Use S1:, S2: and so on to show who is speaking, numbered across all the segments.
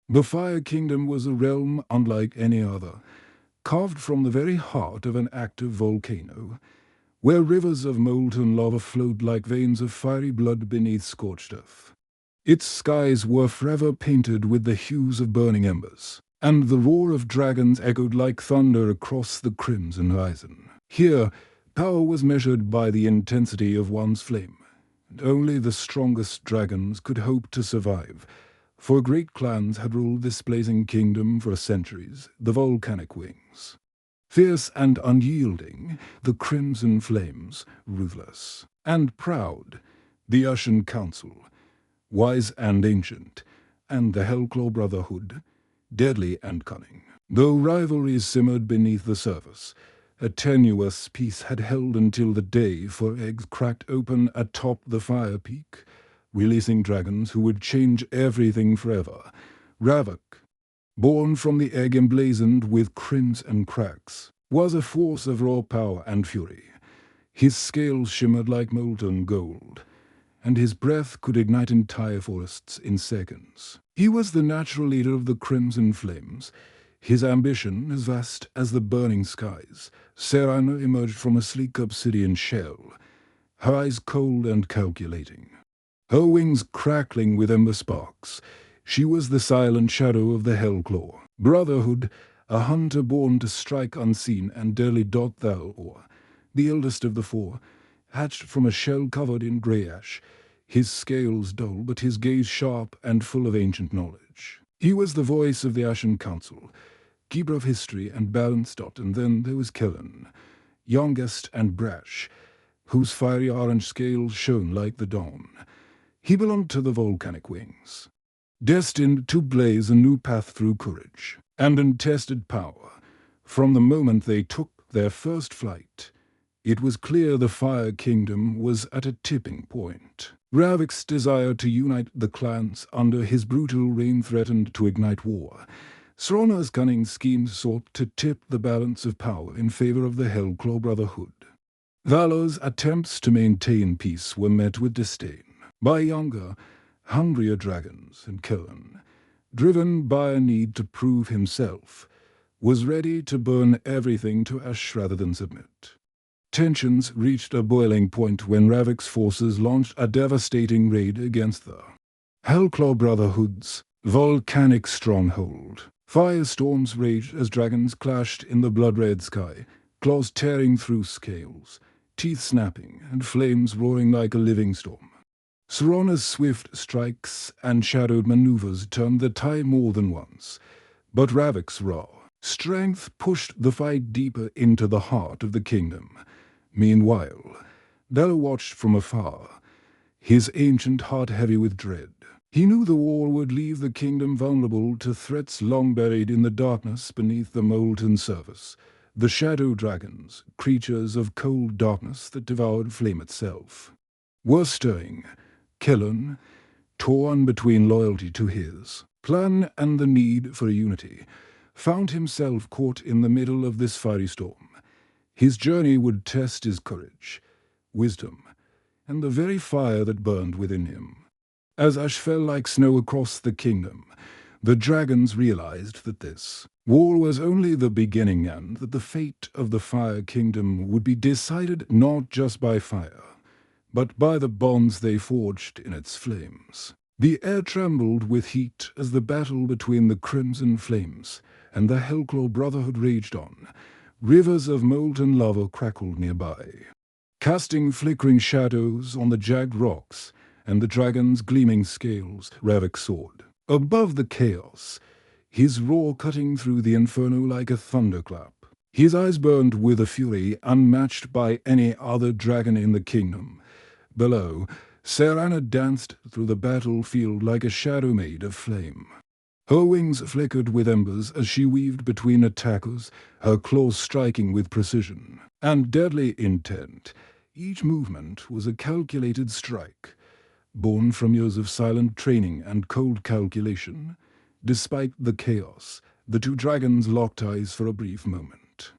S1: The Fire Kingdom was a realm unlike any other, carved from the very heart of an active volcano, where rivers of molten lava flowed like veins of fiery blood beneath scorched earth. Its skies were forever painted with the hues of burning embers, and the roar of dragons echoed like thunder across the crimson horizon. Here, power was measured by the intensity of one's flame, and only the strongest dragons could hope to survive, for great clans had ruled this blazing kingdom for centuries, the volcanic wings. Fierce and unyielding, the Crimson Flames, ruthless and proud, the Ashen Council, wise and ancient, and the Hellclaw Brotherhood, deadly and cunning. Though rivalries simmered beneath the surface, a tenuous peace had held until the day four eggs cracked open atop the fire peak, releasing dragons who would change everything forever. Ravok, born from the egg emblazoned with crimson cracks, was a force of raw power and fury. His scales shimmered like molten gold, and his breath could ignite entire forests in seconds. He was the natural leader of the Crimson Flames, his ambition as vast as the burning skies. Serana emerged from a sleek obsidian shell, her eyes cold and calculating, her wings crackling with ember sparks. She was the silent shadow of the Hellclaw Brotherhood, a hunter born to strike unseen and dearly dot thou or, the eldest of the four, hatched from a shell covered in grey ash, his scales dull but his gaze sharp and full of ancient knowledge. He was the voice of the Ashen Council, keeper of history and balanced dot, and then there was Kellen, youngest and brash, whose fiery orange scales shone like the dawn. He belonged to the volcanic wings, destined to blaze a new path through courage and untested power. From the moment they took their first flight, it was clear the Fire Kingdom was at a tipping point. Ravok's desire to unite the clans under his brutal reign threatened to ignite war. Srona's cunning schemes sought to tip the balance of power in favor of the Hellclaw Brotherhood. Valor's attempts to maintain peace were met with disdain by younger, hungrier dragons, and Kellen, driven by a need to prove himself, was ready to burn everything to ash rather than submit. Tensions reached a boiling point when Ravok's forces launched a devastating raid against the Hellclaw Brotherhood's volcanic stronghold. Firestorms raged as dragons clashed in the blood-red sky, claws tearing through scales, teeth snapping, and flames roaring like a living storm. Srona's swift strikes and shadowed maneuvers turned the tide more than once, but Ravok's raw strength pushed the fight deeper into the heart of the kingdom. Meanwhile, Della watched from afar, his ancient heart heavy with dread. He knew the war would leave the kingdom vulnerable to threats long buried in the darkness beneath the molten surface. The shadow dragons, creatures of cold darkness that devoured flame itself, were stirring. Kellen, torn between loyalty to his clan and the need for unity, found himself caught in the middle of this fiery storm. His journey would test his courage, wisdom, and the very fire that burned within him. As ash fell like snow across the kingdom, the dragons realized that this war was only the beginning and that the fate of the Fire Kingdom would be decided not just by fire, but by the bonds they forged in its flames. The air trembled with heat as the battle between the Crimson Flames and the Hellclaw Brotherhood raged on. Rivers of molten lava crackled nearby, casting flickering shadows on the jagged rocks and the dragon's gleaming scales. Ravok soared above the chaos, his roar cutting through the inferno like a thunderclap. His eyes burned with a fury unmatched by any other dragon in the kingdom. Below, Serana danced through the battlefield like a shadow made of flame. Her wings flickered with embers as she weaved between attackers, her claws striking with precision and deadly intent. Each movement was a calculated strike, born from years of silent training and cold calculation. Despite the chaos, the two dragons locked eyes for a brief moment,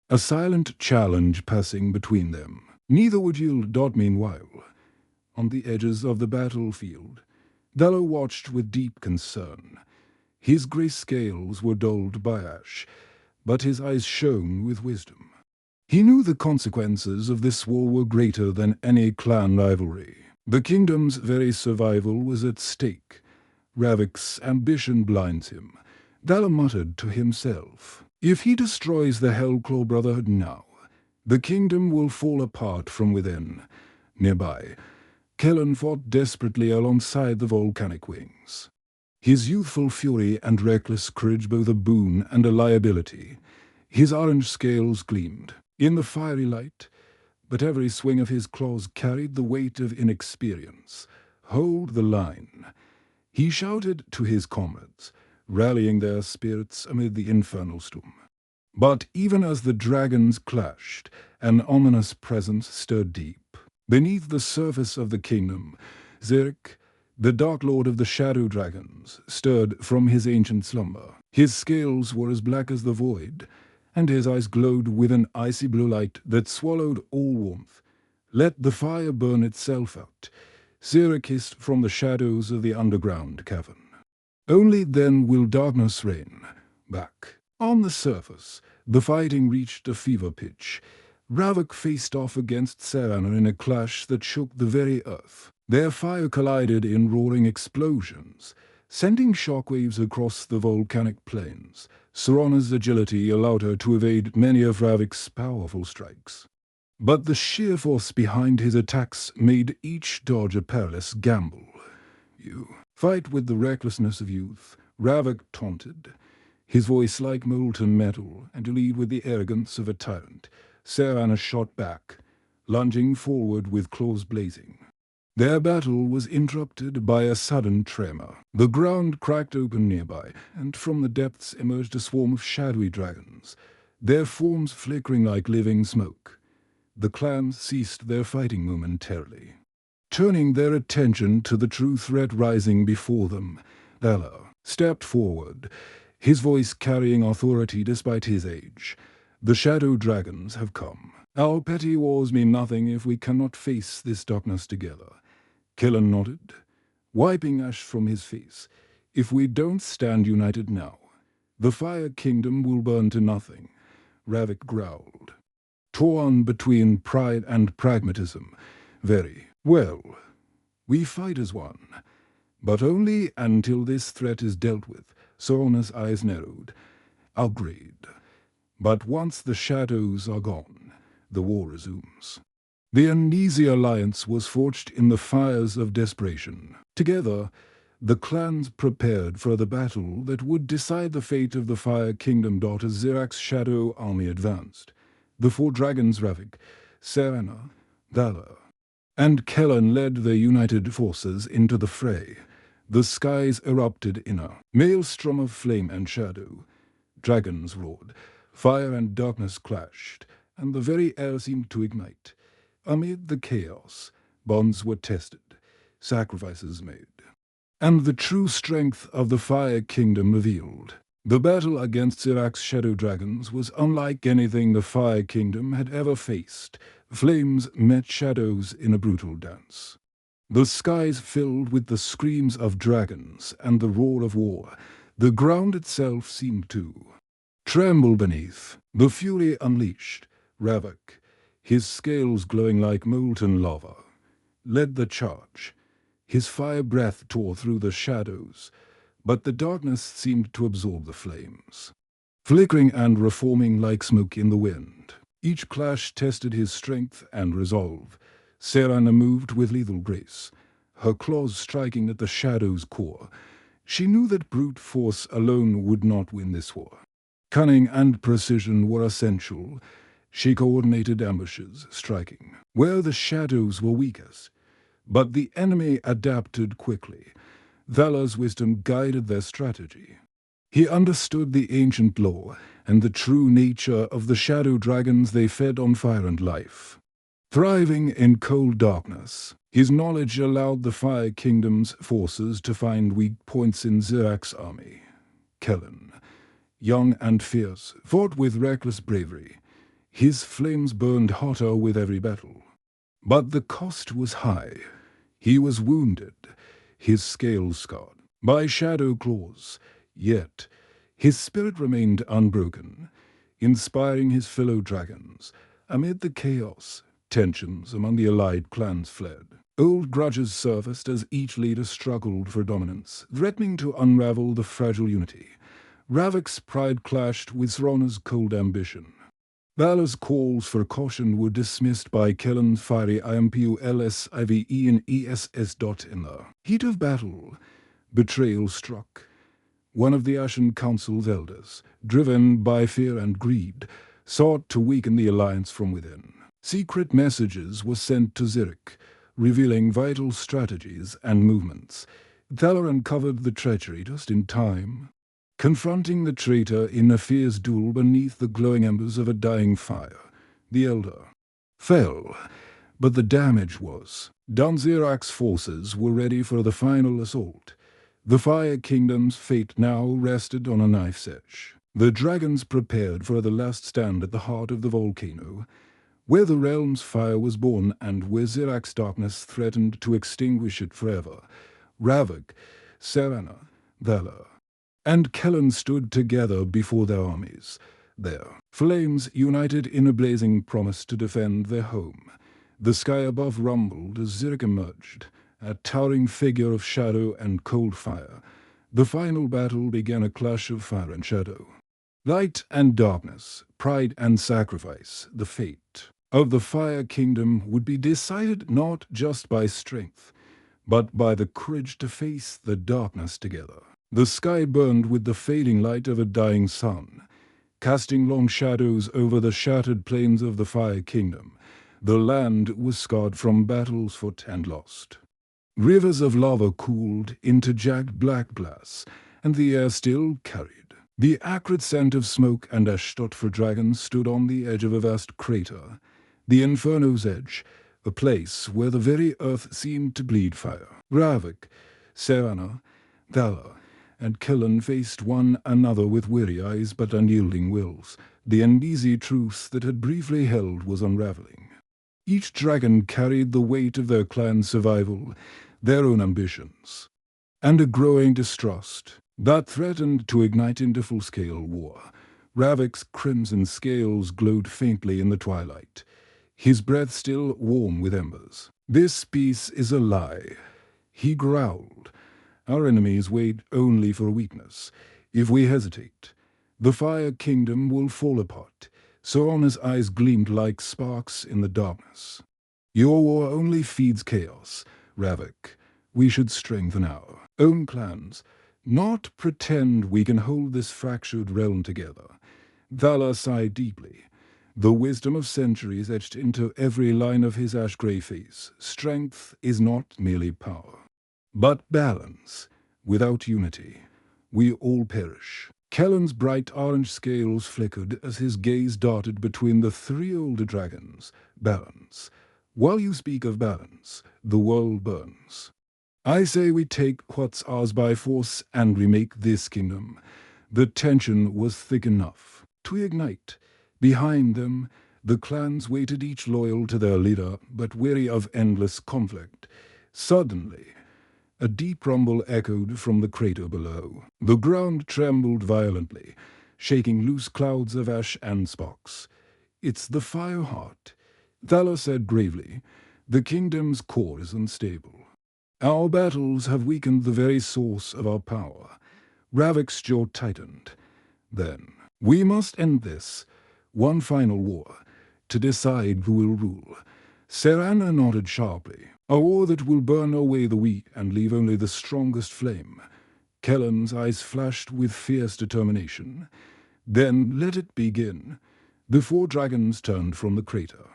S1: a silent challenge passing between them. Neither would yield. Meanwhile, on the edges of the battlefield, Della watched with deep concern. His grey scales were dulled by ash, but his eyes shone with wisdom. He knew the consequences of this war were greater than any clan rivalry. The kingdom's very survival was at stake. Ravik's ambition blinds him. Vala muttered to himself, "If he destroys the Hellclaw Brotherhood now, the kingdom will fall apart from within." Nearby, Kellen fought desperately alongside the volcanic wings. His youthful fury and reckless courage both a boon and a liability. His orange scales gleamed in the fiery light, but every swing of his claws carried the weight of inexperience. "Hold the line," he shouted to his comrades, rallying their spirits amid the infernal storm. But even as the dragons clashed, an ominous presence stirred deep. Beneath the surface of the kingdom, Xeric, the Dark Lord of the Shadow Dragons, stirred from his ancient slumber. His scales were as black as the void, and his eyes glowed with an icy blue light that swallowed all warmth. "Let the fire burn itself out," Xeric hissed from the shadows of the underground cavern. "Only then will darkness reign." Back on the surface, the fighting reached a fever pitch. Ravik faced off against Serana in a clash that shook the very earth. Their fire collided in roaring explosions, sending shockwaves across the volcanic plains. Serana's agility allowed her to evade many of Ravik's powerful strikes. But the sheer force behind his attacks made each dodge a perilous gamble. "You fight with the recklessness of youth," Ravik taunted, his voice like molten metal, "and you lead with the arrogance of a tyrant." Serana shot back, lunging forward with claws blazing. Their battle was interrupted by a sudden tremor. The ground cracked open nearby, and from the depths emerged a swarm of shadowy dragons, their forms flickering like living smoke. The clans ceased their fighting momentarily, turning their attention to the true threat rising before them. Vala stepped forward, his voice carrying authority despite his age. "The Shadow Dragons have come. Our petty wars mean nothing if we cannot face this darkness together." Kellen nodded, wiping ash from his face. "If we don't stand united now, the Fire Kingdom will burn to nothing." Ravik growled, torn between pride and pragmatism. "Very well. We fight as one, but only until this threat is dealt with." Sona's eyes narrowed. "Agreed. But once the shadows are gone, the war resumes." The uneasy alliance was forged in the fires of desperation. Together, the clans prepared for the battle that would decide the fate of the Fire Kingdom daughter Xerac's shadow army advanced. The four dragons Ravik, Serana, Vala, and Kellen led their united forces into the fray. The skies erupted in a maelstrom of flame and shadow. Dragons roared, fire and darkness clashed, and the very air seemed to ignite. Amid the chaos, bonds were tested, sacrifices made, and the true strength of the Fire Kingdom revealed. The battle against Xerac's shadow dragons was unlike anything the Fire Kingdom had ever faced. Flames met shadows in a brutal dance. The skies filled with the screams of dragons and the roar of war. The ground itself seemed to tremble beneath. The fury unleashed. Ravik, his scales glowing like molten lava, led the charge. His fire breath tore through the shadows, but the darkness seemed to absorb the flames, flickering and reforming like smoke in the wind. Each clash tested his strength and resolve. Serana moved with lethal grace, her claws striking at the shadow's core. She knew that brute force alone would not win this war. Cunning and precision were essential. She coordinated ambushes, striking where the shadows were weakest. But the enemy adapted quickly. Vala's wisdom guided their strategy. He understood the ancient law and the true nature of the shadow dragons they fed on fire and life. Thriving in cold darkness, his knowledge allowed the Fire Kingdom's forces to find weak points in Xerac's army. Kellen, young and fierce, fought with reckless bravery. His flames burned hotter with every battle. But the cost was high. He was wounded, his scales scarred by shadow claws, Yet his spirit remained unbroken, inspiring his fellow dragons. Amid the chaos, tensions among the allied clans fled. Old grudges surfaced as each leader struggled for dominance, threatening to unravel the fragile unity. Ravok's pride clashed with Srana's cold ambition. Valor's calls for caution were dismissed by Kellen's fiery IMPULSIVE and ESS. In the heat of battle, betrayal struck. One of the Ashen Council's elders, driven by fear and greed, sought to weaken the alliance from within. Secret messages were sent to Zurich, revealing vital strategies and movements. Thaler uncovered the treachery just in time, confronting the traitor in a fierce duel beneath the glowing embers of a dying fire. The elder fell, but the damage was. Danzirak's forces were ready for the final assault. The Fire Kingdom's fate now rested on a knife's edge. The dragons prepared for the last stand at the heart of the volcano, where the realm's fire was born and where Zirak's darkness threatened to extinguish it forever. Ravok, Serana, Thaler, and Kellen stood together before their armies. Their flames united in a blazing promise to defend their home. The sky above rumbled as Zirak emerged, a towering figure of shadow and cold fire. The final battle began a clash of fire and shadow. Light and darkness, pride and sacrifice, the fate of the Fire Kingdom would be decided not just by strength, but by the courage to face the darkness together. The sky burned with the fading light of a dying sun, casting long shadows over the shattered plains of the Fire Kingdom. The land was scarred from battles fought and lost. Rivers of lava cooled into jagged black glass, and the air still carried the acrid scent of smoke and ash. For dragons stood on the edge of a vast crater, the Inferno's edge, a place where the very earth seemed to bleed fire. Ravok, Serana, Thaler, and Kellen faced one another with weary eyes but unyielding wills. The uneasy truth that had briefly held was unraveling. Each dragon carried the weight of their clan's survival, their own ambitions, and a growing distrust that threatened to ignite into full-scale war. Ravok's crimson scales glowed faintly in the twilight, his breath still warm with embers. "This peace is a lie," he growled. "Our enemies wait only for weakness. If we hesitate, the Fire Kingdom will fall apart." Sorana's eyes gleamed like sparks in the darkness. "Your war only feeds chaos, Ravok. We should strengthen our own clans, not pretend we can hold this fractured realm together." Thaler sighed deeply, the wisdom of centuries etched into every line of his ash-grey face. Strength is not merely power, but balance. Without unity, we all perish. Kellen's bright orange scales flickered as his gaze darted between the three older dragons. "Balance. While you speak of balance, the world burns. I say we take what's ours by force and remake this kingdom." The tension was thick enough to ignite. Behind them, the clans waited, each loyal to their leader, but weary of endless conflict. Suddenly, a deep rumble echoed from the crater below. The ground trembled violently, shaking loose clouds of ash and sparks. "It's the Fire Heart," Thaler said gravely. "The kingdom's core is unstable. Our battles have weakened the very source of our power." Ravok's jaw tightened. "Then we must end this. One final war, to decide who will rule." Serana nodded sharply. "A war that will burn away the weak and leave only the strongest flame." Kellen's eyes flashed with fierce determination. "Then let it begin." The four dragons turned from the crater,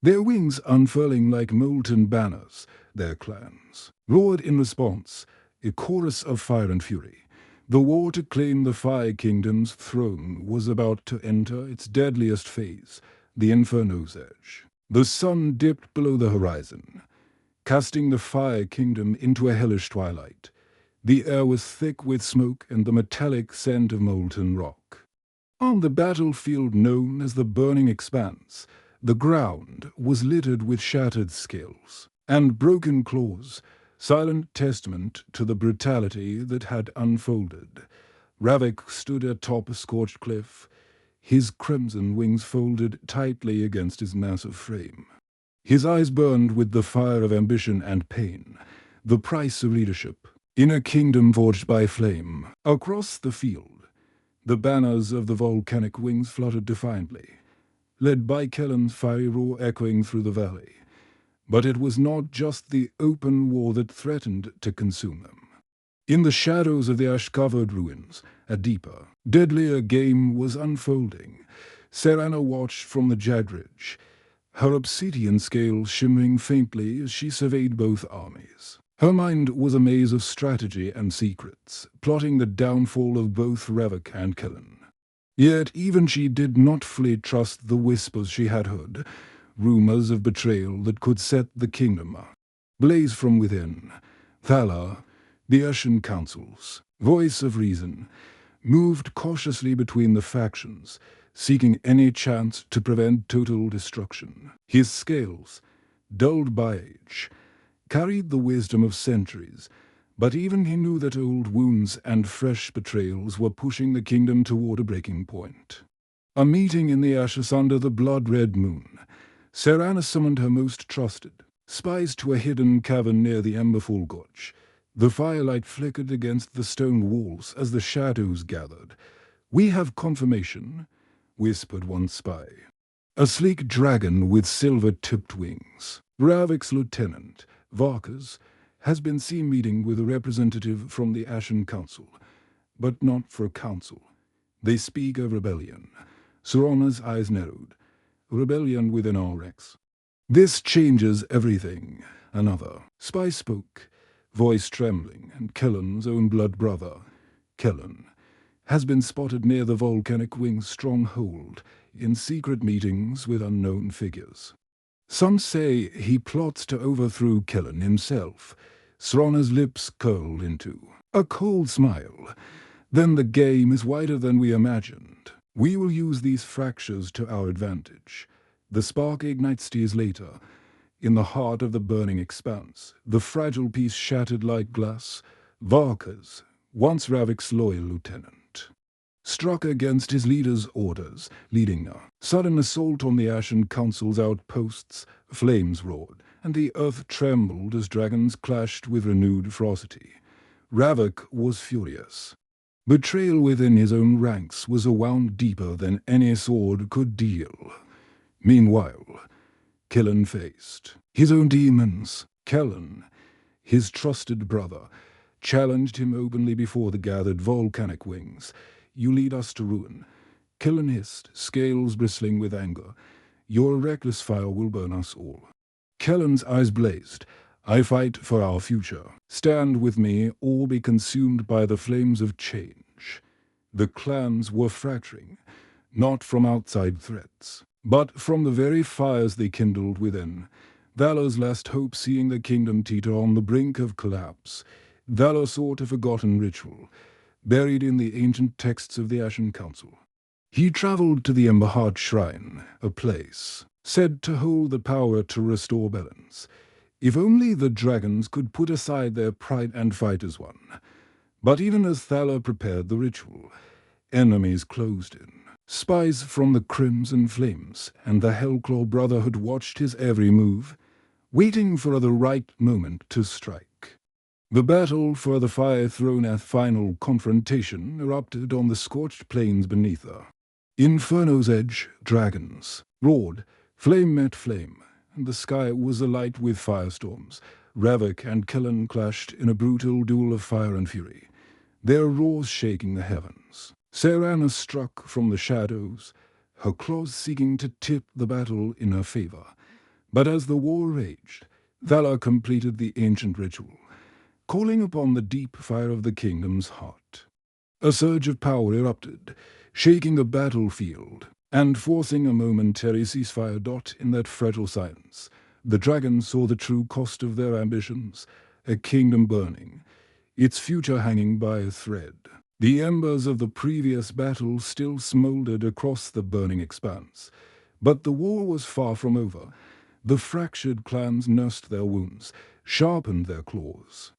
S1: their wings unfurling like molten banners. Their clans roared in response, a chorus of fire and fury. The war to claim the Fire Kingdom's throne was about to enter its deadliest phase, the Inferno's edge. The sun dipped below the horizon, casting the Fire Kingdom into a hellish twilight. The air was thick with smoke and the metallic scent of molten rock. On the battlefield known as the Burning Expanse, the ground was littered with shattered scales and broken claws, silent testament to the brutality that had unfolded. Ravik stood atop a scorched cliff, his crimson wings folded tightly against his massive frame. His eyes burned with the fire of ambition and pain, the price of leadership, in a kingdom forged by flame. Across the field, the banners of the volcanic wings fluttered defiantly, led by Kellen's fiery roar echoing through the valley. But it was not just the open war that threatened to consume them. In the shadows of the ash-covered ruins, a deeper, deadlier game was unfolding. Serana watched from the jagged ridge, her obsidian scales shimmering faintly as she surveyed both armies. Her mind was a maze of strategy and secrets, plotting the downfall of both Ravik and Kellen. Yet even she did not fully trust the whispers she had heard, rumors of betrayal that could set the kingdom ablaze from within. Thala, the Ashen Council's voice of reason, moved cautiously between the factions, seeking any chance to prevent total destruction. His scales, dulled by age, carried the wisdom of centuries, but even he knew that old wounds and fresh betrayals were pushing the kingdom toward a breaking point. A meeting in the ashes under the blood-red moon. Serana summoned her most trusted spies to a hidden cavern near the Emberfall Gorge. The firelight flickered against the stone walls as the shadows gathered. "We have confirmation," whispered one spy. A sleek dragon with silver-tipped wings, Ravik's lieutenant, Varkas, has been seen meeting with a representative from the Ashen Council, but not for council. They speak of rebellion. Serana's eyes narrowed. Rebellion within our ranks. "This changes everything," another spy spoke, voice trembling, and Kellen's own blood brother, Kellen, has been spotted near the volcanic wing's stronghold in secret meetings with unknown figures. Some say he plots to overthrow Kellen himself. Serana's lips curled into a cold smile. "Then the game is wider than we imagined. We will use these fractures to our advantage." The spark ignites days later. In the heart of the burning expanse, the fragile piece shattered like glass. Varkas, once Ravik's loyal lieutenant, struck against his leader's orders, leading a sudden assault on the Ashen Council's outposts. Flames roared, and the earth trembled as dragons clashed with renewed ferocity. Ravik was furious. Betrayal within his own ranks was a wound deeper than any sword could deal. Meanwhile, Kellen faced his own demons. Kellen, his trusted brother, challenged him openly before the gathered volcanic wings. "You lead us to ruin." Kellen hissed, scales bristling with anger. "Your reckless fire will burn us all." Kellen's eyes blazed. "I fight for our future. Stand with me or be consumed by the flames of change." The clans were fracturing, not from outside threats, but from the very fires they kindled within. Valor's last hope seeing the kingdom teeter on the brink of collapse. Valor sought a forgotten ritual, buried in the ancient texts of the Ashen Council. He traveled to the Emberheart Shrine, a place said to hold the power to restore balance. If only the dragons could put aside their pride and fight as one. But even as Thala prepared the ritual, enemies closed in. Spies from the Crimson Flames and the Hellclaw Brotherhood watched his every move, waiting for the right moment to strike. The battle for the Fire Throne at final confrontation erupted on the scorched plains beneath her. Inferno's edge, dragons roared, flame met flame, and the sky was alight with firestorms. Ravik and Kellen clashed in a brutal duel of fire and fury, their roars shaking the heavens. Serana struck from the shadows, her claws seeking to tip the battle in her favor. But as the war raged, Valor completed the ancient ritual, calling upon the deep fire of the kingdom's heart. A surge of power erupted, shaking the battlefield and forcing a momentary ceasefire. In that fragile silence, the dragons saw the true cost of their ambitions, a kingdom burning, its future hanging by a thread. The embers of the previous battle still smoldered across the burning expanse, but the war was far from over. The fractured clans nursed their wounds, sharpened their claws,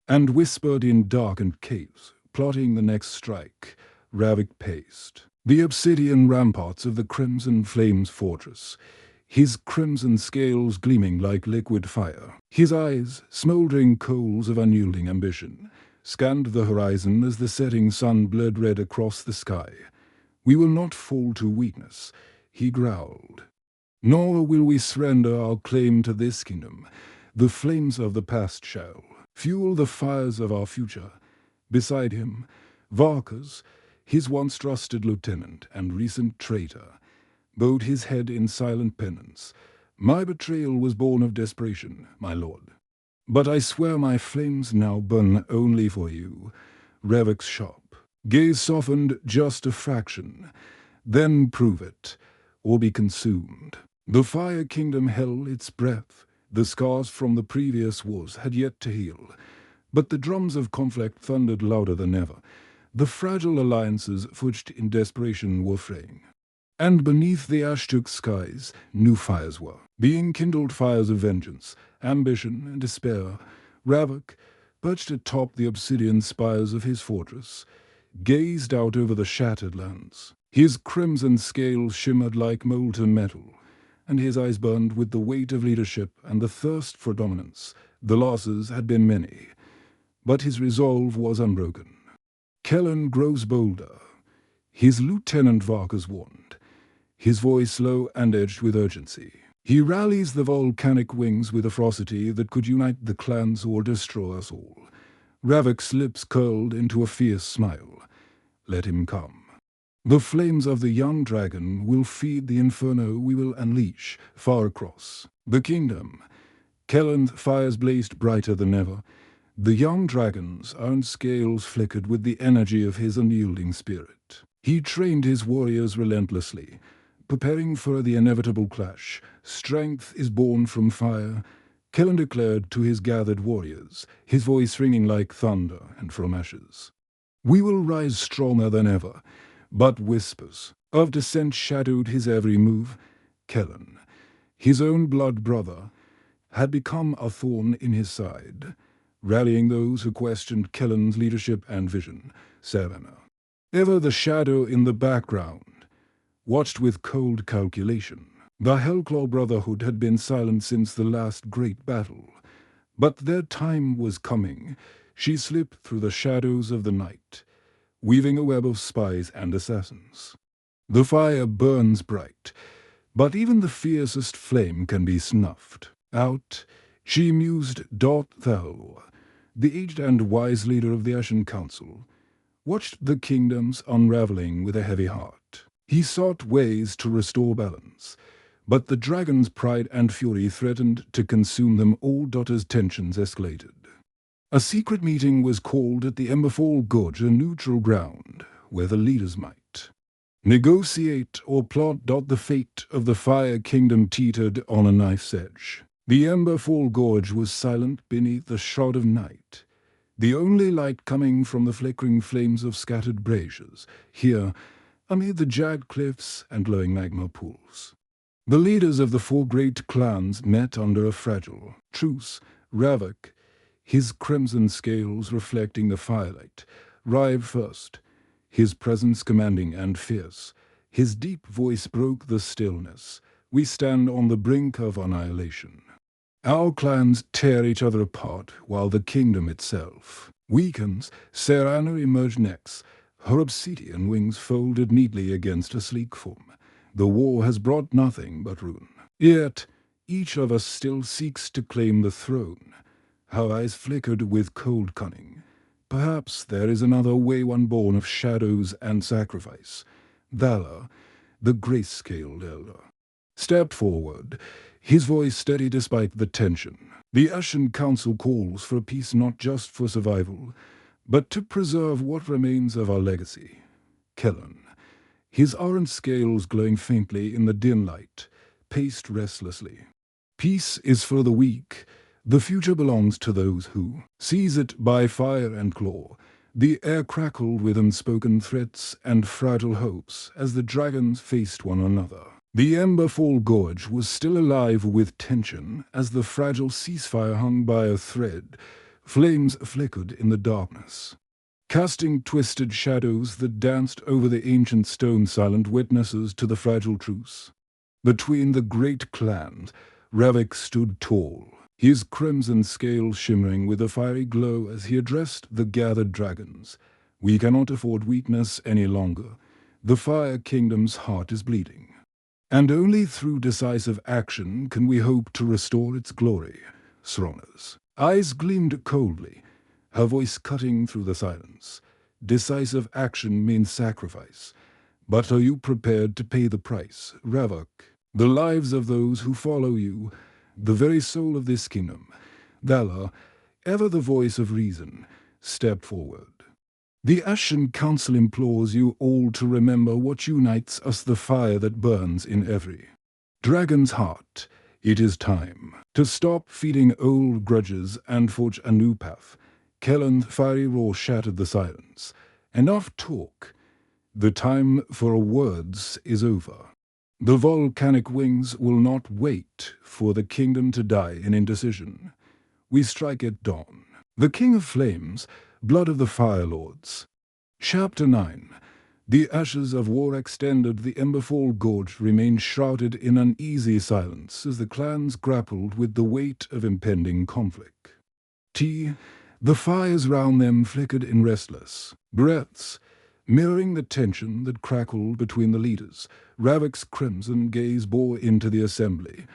S1: and whispered in darkened caves, plotting the next strike, Ravik paced. The obsidian ramparts of the Crimson Flames fortress, his crimson scales gleaming like liquid fire. His eyes, smouldering coals of unyielding ambition, scanned the horizon as the setting sun blurred red across the sky. "We will not fall to weakness," he growled. "Nor will we surrender our claim to this kingdom. The flames of the past shall fuel the fires of our future." Beside him, Varkas, his once trusted lieutenant and recent traitor, bowed his head in silent penance. "My betrayal was born of desperation, my lord. But I swear my flames now burn only for you." Ravik's sharp gaze softened just a fraction. "Then prove it, or be consumed." The Fire Kingdom held its breath. The scars from the previous wars had yet to heal, but the drums of conflict thundered louder than ever. The fragile alliances forged in desperation were fraying. And beneath the ash-took skies, new fires were being kindled, fires of vengeance, ambition, and despair. Ravik, perched atop the obsidian spires of his fortress, gazed out over the shattered lands. His crimson scales shimmered like molten metal, and his eyes burned with the weight of leadership and the thirst for dominance. The losses had been many, but his resolve was unbroken. "Kellen grows bolder," his lieutenant Varkas warned, his voice low and edged with urgency. "He rallies the volcanic wings with a ferocity that could unite the clans or destroy us all." Ravik's lips curled into a fierce smile. "Let him come. The flames of the young dragon will feed the inferno we will unleash far across the kingdom." Kellen's fires blazed brighter than ever. The young dragon's iron scales flickered with the energy of his unyielding spirit. He trained his warriors relentlessly, preparing for the inevitable clash. "Strength is born from fire," Kellen declared to his gathered warriors, his voice ringing like thunder and from ashes. "We will rise stronger than ever." But whispers of dissent shadowed his every move. Kellen, his own blood brother, had become a thorn in his side, rallying those who questioned Kellen's leadership and vision. Savannah, ever the shadow in the background, watched with cold calculation. The Hellclaw Brotherhood had been silent since the last great battle, but their time was coming. She slipped through the shadows of the night, weaving a web of spies and assassins. The fire burns bright, but even the fiercest flame can be snuffed out. She mused. Thou, the aged and wise leader of the Ashen Council, watched the kingdoms unraveling with a heavy heart. He sought ways to restore balance, but the dragon's pride and fury threatened to consume them all. As tensions escalated, a secret meeting was called at the Emberfall Gorge, a neutral ground where the leaders might negotiate or plot. The fate of the Fire Kingdom teetered on a knife's edge. The Emberfall Gorge was silent beneath the shroud of night, the only light coming from the flickering flames of scattered braziers, here amid the jagged cliffs and glowing magma pools. The leaders of the four great clans met under a fragile truce. Ravik, his crimson scales reflecting the firelight, arrived first, his presence commanding and fierce. His deep voice broke the stillness. "We stand on the brink of annihilation. Our clans tear each other apart while the kingdom itself weakens." Serrano emerged next, her obsidian wings folded neatly against a sleek form. "The war has brought nothing but ruin. Yet each of us still seeks to claim the throne." Her eyes flickered with cold cunning. "Perhaps there is another way, one born of shadows and sacrifice." Valor, the grayscaled elder, stepped forward, his voice steady despite the tension. "The Ashen Council calls for peace, not just for survival, but to preserve what remains of our legacy." Kellen, his orange scales glowing faintly in the dim light, paced restlessly. "Peace is for the weak. The future belongs to those who seize it by fire and claw." The air crackled with unspoken threats and fragile hopes as the dragons faced one another. The Emberfall Gorge was still alive with tension as the fragile ceasefire hung by a thread. Flames flickered in the darkness. casting twisted shadows that danced over the ancient stone, silent witnesses to the fragile truce. Between the great clans, Ravik stood tall, his crimson scales shimmering with a fiery glow as he addressed the gathered dragons. "We cannot afford weakness any longer. The Fire Kingdom's heart is bleeding. And only through decisive action can we hope to restore its glory." Sorona's eyes gleamed coldly, her voice cutting through the silence. "Decisive action means sacrifice. But are you prepared to pay the price, Ravik? The lives of those who follow you, the very soul of this kingdom." Vala, ever the voice of reason, stepped forward. "The Ashen Council implores you all to remember what unites us, the fire that burns in every dragon's heart. It is time to stop feeding old grudges and forge a new path." Kellen's fiery roar shattered the silence. "Enough talk. The time for words is over. The volcanic wings will not wait for the kingdom to die in indecision. We strike at dawn. The King of Flames, blood of the Fire Lords." Chapter 9. The ashes of war extended. The Emberfall Gorge remained shrouded in uneasy silence as the clans grappled with the weight of impending conflict. The fires round them flickered in restless breaths, mirroring the tension that crackled between the leaders. Ravik's crimson gaze bore into the assembly.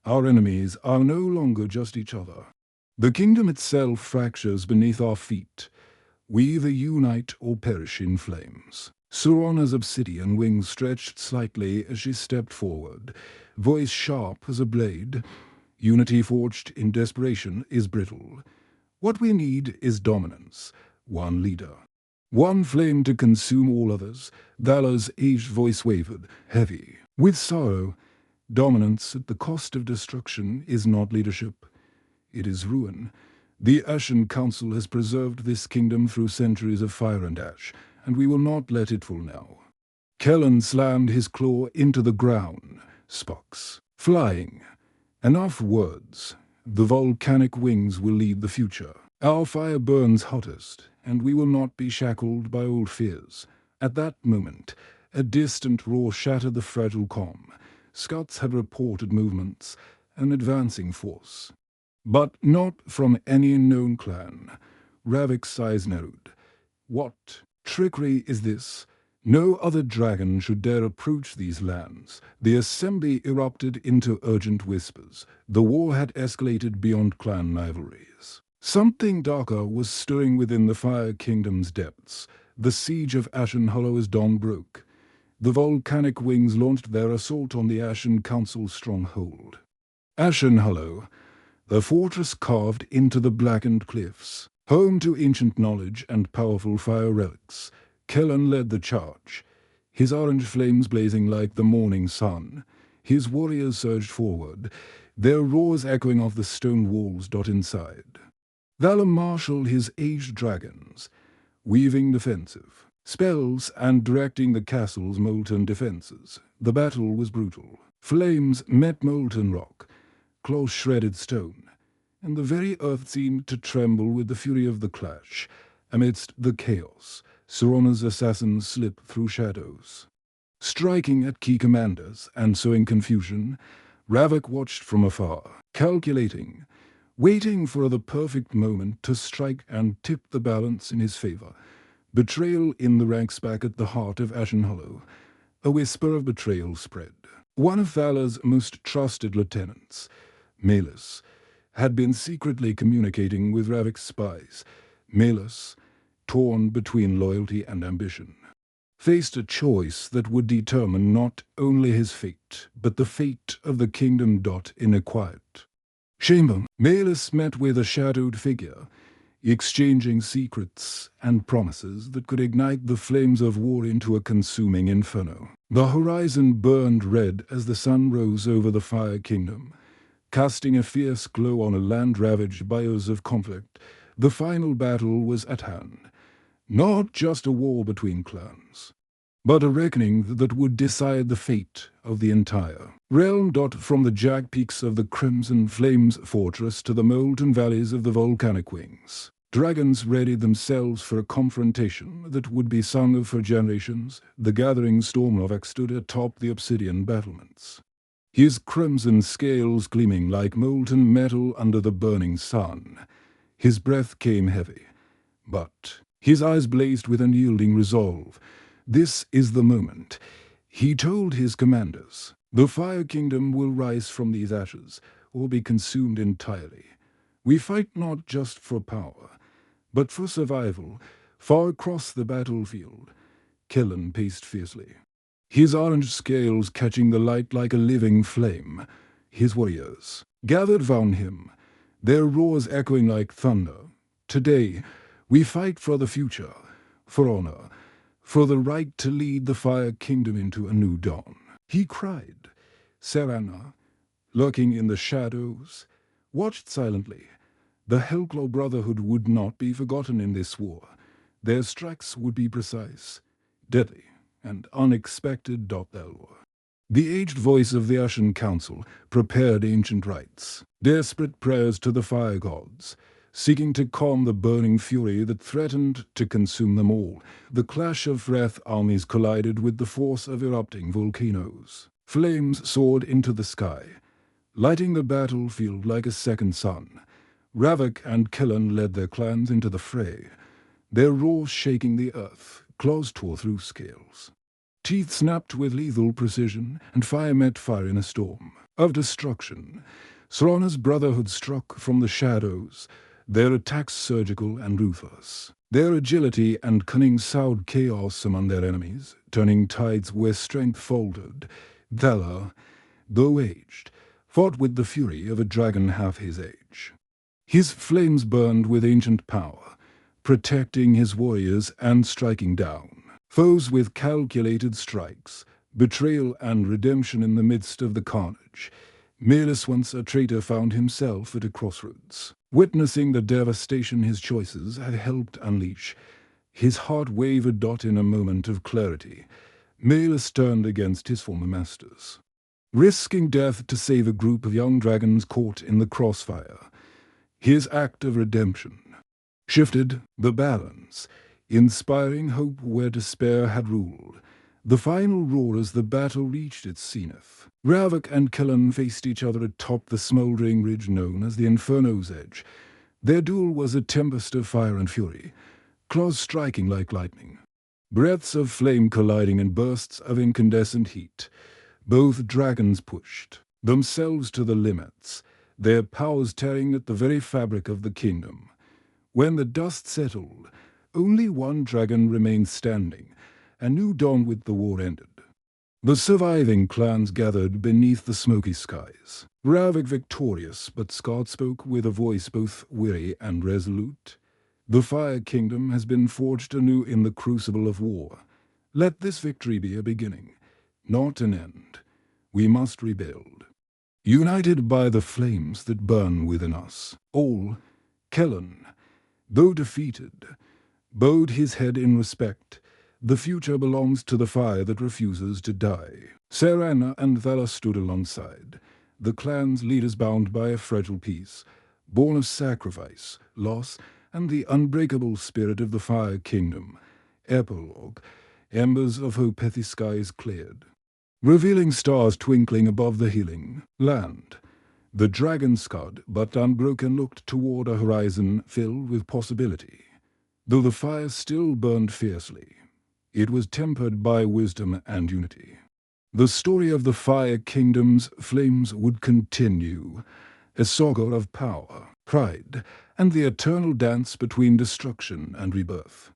S1: "Our enemies are no longer just each other. The kingdom itself fractures beneath our feet. We either unite or perish in flames." Sorona's obsidian wings stretched slightly as she stepped forward, voice sharp as a blade. "Unity forged in desperation is brittle. What we need is dominance. One leader, one flame to consume all others." Vala's aged voice wavered, heavy with sorrow. "Dominance at the cost of destruction is not leadership. It is ruin. The Ashen Council has preserved this kingdom through centuries of fire and ash, and we will not let it fall now." Kellen slammed his claw into the ground, sparks flying. "Enough words. The volcanic wings will lead the future. Our fire burns hottest, and we will not be shackled by old fears." At that moment, a distant roar shattered the fragile calm. Scouts had reported movements, an advancing force. But not from any known clan. Ravik's eyes narrowed. "What trickery is this? No other dragon should dare approach these lands." The assembly erupted into urgent whispers. The war had escalated beyond clan rivalries. Something darker was stirring within the Fire Kingdom's depths. The siege of Ashen Hollow as dawn broke. The volcanic wings launched their assault on the Ashen Council's stronghold. Ashen Hollow, the fortress carved into the blackened cliffs, home to ancient knowledge and powerful fire relics. Kellen led the charge, his orange flames blazing like the morning sun. His warriors surged forward, their roars echoing off the stone walls inside. Vala marshaled his aged dragons, weaving defensive spells and directing the castle's molten defenses. The battle was brutal. Flames met molten rock, claws shredded stone, and the very earth seemed to tremble with the fury of the clash. Amidst the chaos, Sorona's assassins slipped through shadows, striking at key commanders and sowing confusion. Ravik watched from afar, calculating, waiting for the perfect moment to strike and tip the balance in his favor. Betrayal in the ranks back at the heart of Ashen Hollow. A whisper of betrayal spread. One of Vala's most trusted lieutenants, Malus, had been secretly communicating with Ravik's spies. Malus, torn between loyalty and ambition, faced a choice that would determine not only his fate, but the fate of the kingdom. In a quiet chamber, Malus met with a shadowed figure, exchanging secrets and promises that could ignite the flames of war into a consuming inferno. The horizon burned red as the sun rose over the Fire Kingdom, casting a fierce glow on a land ravaged by years of conflict. The final battle was at hand. Not just a war between clans, but a reckoning that would decide the fate of the entire realm. From the jagged peaks of the Crimson Flames fortress to the molten valleys of the volcanic wings, Dragons readied themselves for a confrontation that would be sung of for generations. The gathering Stormlovak stood atop the obsidian battlements, his crimson scales gleaming like molten metal under the burning sun. His breath came heavy, but his eyes blazed with unyielding resolve. This is the moment. He told his commanders, the Fire Kingdom will rise from these ashes, or be consumed entirely. We fight not just for power, but for survival. Far across the battlefield, Killen paced fiercely, his orange scales catching the light like a living flame. His warriors gathered round him, their roars echoing like thunder. Today, we fight for the future, for honor, for the right to lead the Fire Kingdom into a new dawn. He cried. Serana, lurking in the shadows, watched silently. The Hellclaw Brotherhood would not be forgotten in this war. Their strikes would be precise, deadly, and unexpected. Elwar. The aged voice of the Ashen Council prepared ancient rites, desperate prayers to the fire gods, seeking to calm the burning fury that threatened to consume them all. The clash of wrath armies collided with the force of erupting volcanoes. Flames soared into the sky, lighting the battlefield like a second sun. Ravok and Killen led their clans into the fray, their roars shaking the earth. Claws tore through scales. Teeth snapped with lethal precision, and fire met fire in a storm of destruction. Srana's Brotherhood struck from the shadows, their attacks surgical and ruthless. Their agility and cunning sowed chaos among their enemies, turning tides where strength faltered. Thala, though aged, fought with the fury of a dragon half his age. His flames burned with ancient power, protecting his warriors and striking down foes with calculated strikes, betrayal and redemption in the midst of the carnage. Melis, once a traitor, found himself at a crossroads, witnessing the devastation his choices had helped unleash. His heart wavered. In a moment of clarity, Melis turned against his former masters, risking death to save a group of young dragons caught in the crossfire. His act of redemption shifted the balance, inspiring hope where despair had ruled. The final roar as the battle reached its zenith. Ravok and Killen faced each other atop the smouldering ridge known as the Inferno's Edge. Their duel was a tempest of fire and fury, claws striking like lightning, breaths of flame colliding in bursts of incandescent heat. Both dragons pushed themselves to the limits, their powers tearing at the very fabric of the kingdom. When the dust settled, only one dragon remained standing, a new dawn with the war ended. The surviving clans gathered beneath the smoky skies. Ravok victorious, but Scott spoke with a voice both weary and resolute. The Fire Kingdom has been forged anew in the crucible of war. Let this victory be a beginning, not an end. We must rebuild, united by the flames that burn within us. All, Killen, though defeated, bowed his head in respect. The future belongs to the fire that refuses to die. Serana and Thala stood alongside, the clan's leaders bound by a fragile peace, born of sacrifice, loss, and the unbreakable spirit of the Fire Kingdom. Epilogue. Embers of hope the skies cleared, revealing stars twinkling above the healing land. The dragon scud, but unbroken, looked toward a horizon filled with possibility. Though the fire still burned fiercely, it was tempered by wisdom and unity. The story of the Fire Kingdom's flames would continue, a saga of power, pride, and the eternal dance between destruction and rebirth.